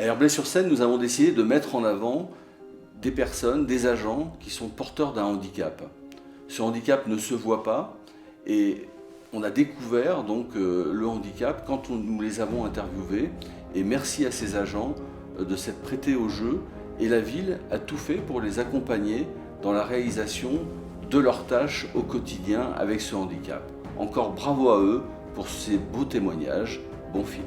Herblay-sur-Seine, nous avons décidé de mettre en avant des personnes, des agents qui sont porteurs d'un handicap. Ce handicap ne se voit pas et on a découvert donc le handicap quand nous les avons interviewés. Et merci à ces agents de s'être prêtés au jeu et la ville a tout fait pour les accompagner dans la réalisation de leurs tâches au quotidien avec ce handicap. Encore bravo à eux pour ces beaux témoignages. Bon film.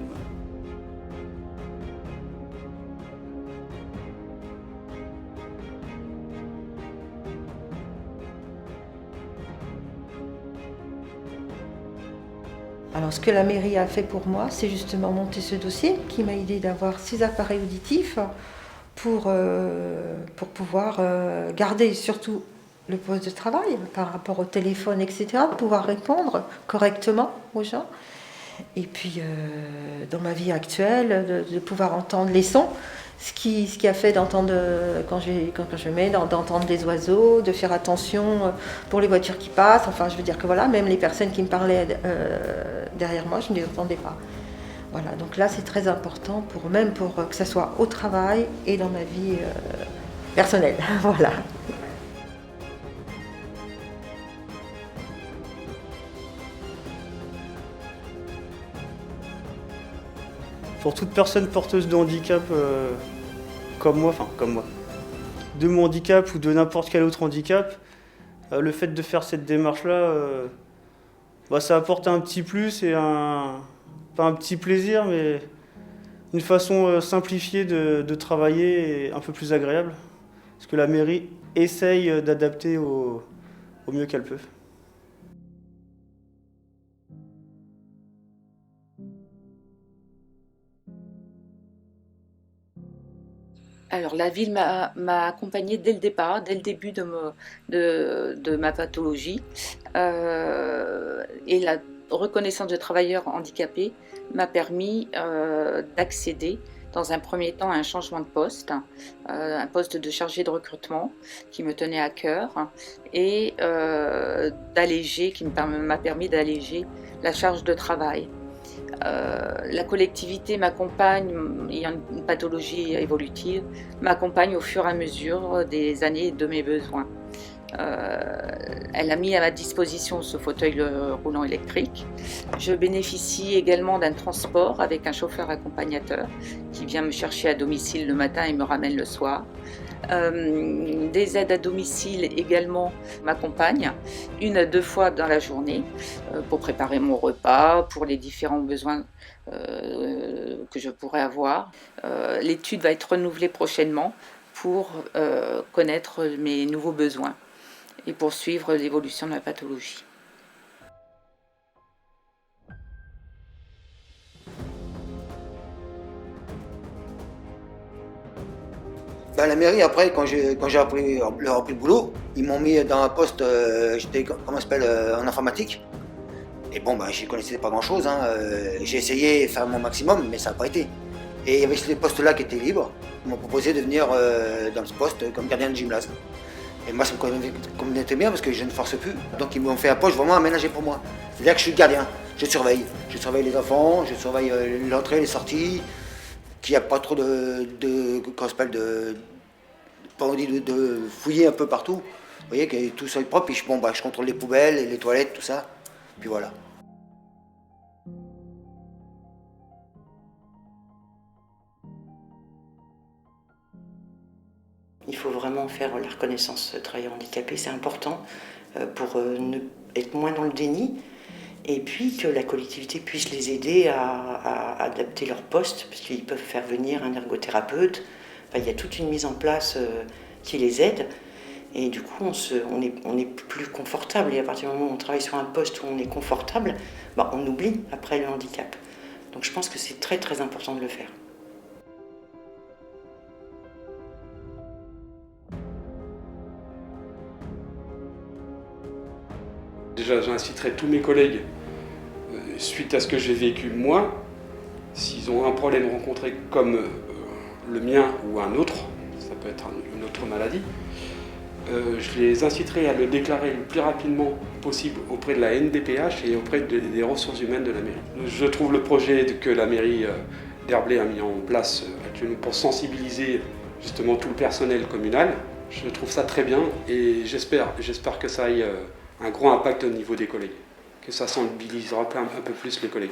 Alors ce que la mairie a fait pour moi, c'est justement monter ce dossier qui m'a aidé d'avoir 6 appareils auditifs pour pouvoir garder surtout le poste de travail par rapport au téléphone, etc., de pouvoir répondre correctement aux gens. Et puis dans ma vie actuelle, de pouvoir entendre les sons, ce qui a fait d'entendre, quand je mets, d'entendre les oiseaux, de faire attention pour les voitures qui passent. Enfin, je veux dire que voilà, même les personnes qui me parlaient derrière moi, je ne les entendais pas. Voilà, donc là, c'est très important pour que ça soit au travail et dans ma vie personnelle. Voilà. Pour toute personne porteuse de handicap comme moi, de mon handicap ou de n'importe quel autre handicap, le fait de faire cette démarche-là, ça apporte un petit plus et pas un petit plaisir, mais une façon simplifiée de travailler et un peu plus agréable. Parce que la mairie essaye d'adapter au mieux qu'elle peut. Alors la ville m'a accompagnée dès le départ, dès le début de ma pathologie. Et la reconnaissance de travailleurs handicapés m'a permis d'accéder dans un premier temps à un changement de poste, un poste de chargé de recrutement qui me tenait à cœur et qui m'a permis d'alléger la charge de travail. La collectivité m'accompagne, ayant une pathologie évolutive, m'accompagne au fur et à mesure des années de mes besoins. Elle a mis à ma disposition ce fauteuil roulant électrique. Je bénéficie également d'un transport avec un chauffeur accompagnateur qui vient me chercher à domicile le matin et me ramène le soir. Des aides à domicile également m'accompagnent 1 à 2 fois dans la journée pour préparer mon repas, pour les différents besoins que je pourrais avoir. L'étude va être renouvelée prochainement pour connaître mes nouveaux besoins et poursuivre l'évolution de ma pathologie. La mairie, après, quand j'ai repris le boulot, ils m'ont mis dans un poste, j'étais en informatique. Et bon, j'y connaissais pas grand-chose. J'ai essayé de faire mon maximum, mais ça n'a pas été. Et il y avait ce poste-là qui était libre. Ils m'ont proposé de venir dans ce poste comme gardien de gymnase. Et moi, ça me convenait très bien parce que je ne force plus. Donc, ils m'ont fait un poste vraiment aménagé pour moi. C'est-à-dire que je suis gardien, je surveille. Je surveille les enfants, je surveille l'entrée, les sorties, qu'il n'y a pas trop de fouiller un peu partout. Vous voyez, que tout soit propre. Et je contrôle les poubelles, les toilettes, tout ça. Puis voilà. Il faut vraiment faire la reconnaissance travailleurs handicapés, c'est important pour être moins dans le déni et puis que la collectivité puisse les aider à adapter leur poste, parce qu'ils peuvent faire venir un ergothérapeute. Il y a toute une mise en place qui les aide et du coup on est plus confortable, et à partir du moment où on travaille sur un poste où on est confortable, on oublie après le handicap. Donc je pense que c'est très très important de le faire. Déjà, j'inciterai tous mes collègues, suite à ce que j'ai vécu moi, s'ils ont un problème rencontré comme le mien ou un autre, ça peut être une autre maladie, je les inciterai à le déclarer le plus rapidement possible auprès de la NDPH et auprès des ressources humaines de la mairie. Je trouve le projet que la mairie D'Herblay a mis en place actuellement pour sensibiliser justement tout le personnel communal. Je trouve ça très bien et j'espère que ça ait un gros impact au niveau des collègues, que ça sensibilisera un peu plus les collègues.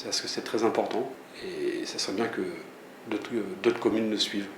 Parce que c'est très important et ça serait bien que d'autres communes le suivent.